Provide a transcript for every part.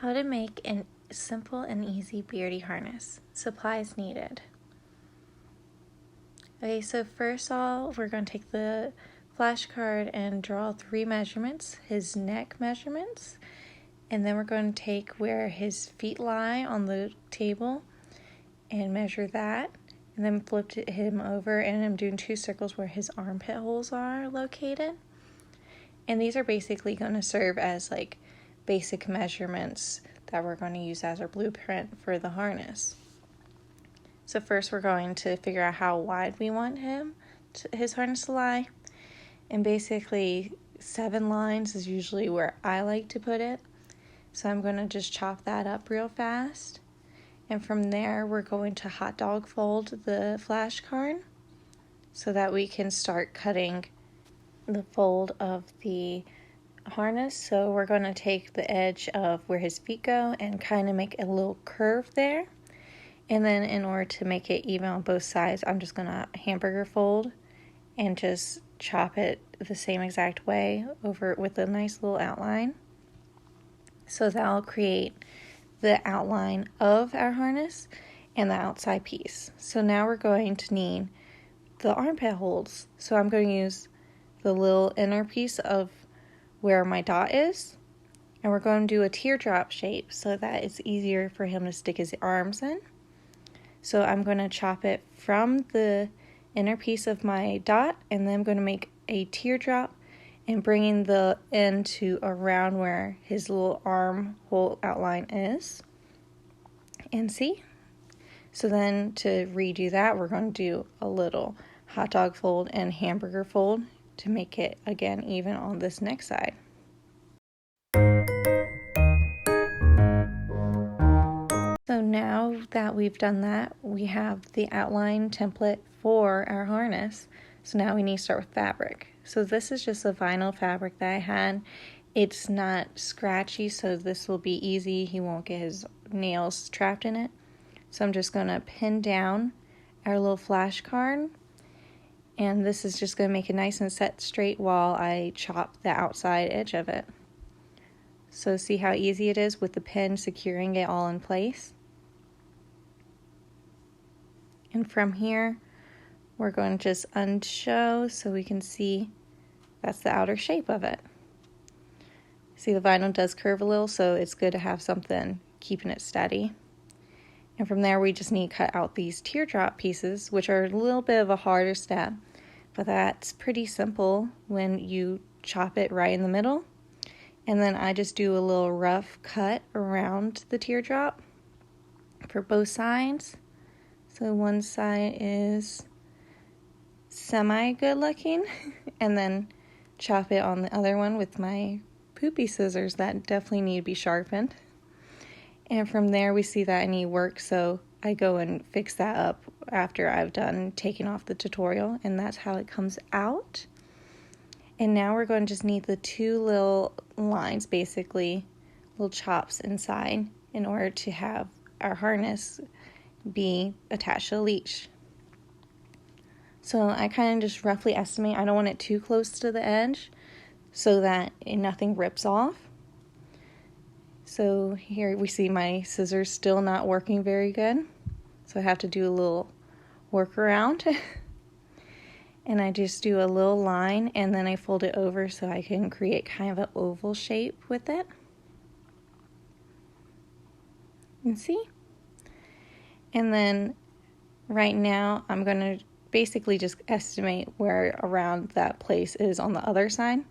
How to make a simple and easy beardy harness. Supplies needed. Okay, so first of all, we're going to take the flashcard and draw 3 measurements, his neck measurements, and then we're going to take where his feet lie on the table and measure that, and then flip him over, and I'm doing 2 circles where his armpit holes are located. And these are basically going to serve as like basic measurements that we're going to use as our blueprint for the harness. So first we're going to figure out how wide we want his harness to lie. And basically 7 lines is usually where I like to put it. So I'm going to just chop that up real fast. And from there we're going to hot dog fold the flashcard so that we can start cutting the fold of the harness. So we're going to take the edge of where his feet go and kind of make a little curve there. And then in order to make it even on both sides, I'm just going to hamburger fold and just chop it the same exact way over with a nice little outline. So that'll create the outline of our harness and the outside piece. So now we're going to need the armpit holes. So I'm going to use the little inner piece of where my dot is, and we're going to do a teardrop shape so that it's easier for him to stick his arms in. So I'm going to chop it from the inner piece of my dot, and then I'm going to make a teardrop and bringing the end to around where his little arm hole outline is. And see? So then to redo that, we're going to do a little hot dog fold and hamburger fold to make it again even on this next side. So now that we've done that, we have the outline template for our harness. So now we need to start with fabric. So this is just a vinyl fabric that I had. It's not scratchy, so this will be easy. He won't get his nails trapped in it. So I'm just going to pin down our little flashcard. And this is just going to make it nice and set straight while I chop the outside edge of it. So see how easy it is with the pin securing it all in place. And from here, we're going to just unshow so we can see that's the outer shape of it. See, the vinyl does curve a little, so it's good to have something keeping it steady. And from there, we just need to cut out these teardrop pieces, which are a little bit of a harder step, but that's pretty simple when you chop it right in the middle. And then I just do a little rough cut around the teardrop for both sides. So one side is semi good looking, and then chop it on the other one with my poopy scissors that definitely need to be sharpened. And from there we see that I need work, so I go and fix that up after I've done taking off the tutorial, and that's how it comes out. And now we're going to just need the 2 little lines, basically little chops inside, in order to have our harness be attached to a leash. So I kind of just roughly estimate, I don't want it too close to the edge so that nothing rips off. So here we see my scissors still not working very good, so I have to do a little workaround. And I just do a little line and then I fold it over so I can create kind of an oval shape with it. And see? And then right now I'm going to basically just estimate where around that place is on the other side.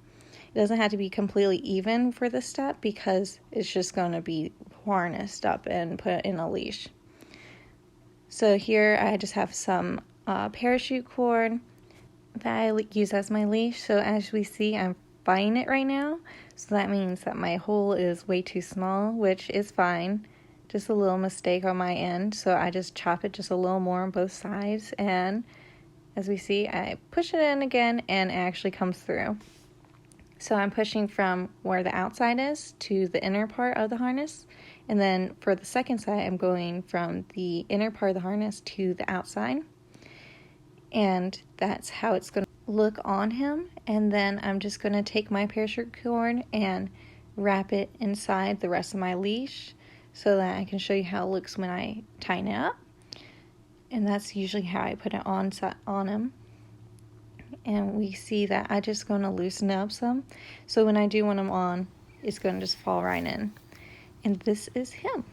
It doesn't have to be completely even for this step because it's just going to be harnessed up and put in a leash. So here I just have some parachute cord that I use as my leash. So as we see, I'm buying it right now. So that means that my hole is way too small, which is fine. Just a little mistake on my end. So I just chop it just a little more on both sides. And as we see, I push it in again and it actually comes through. So I'm pushing from where the outside is to the inner part of the harness. And then for the second side, I'm going from the inner part of the harness to the outside. And that's how it's going to look on him. And then I'm just going to take my parachute cord and wrap it inside the rest of my leash so that I can show you how it looks when I tighten it up. And that's usually how I put it on him. And we see that I'm just going to loosen it up some. So when I do want him on, it's going to just fall right in. And this is him.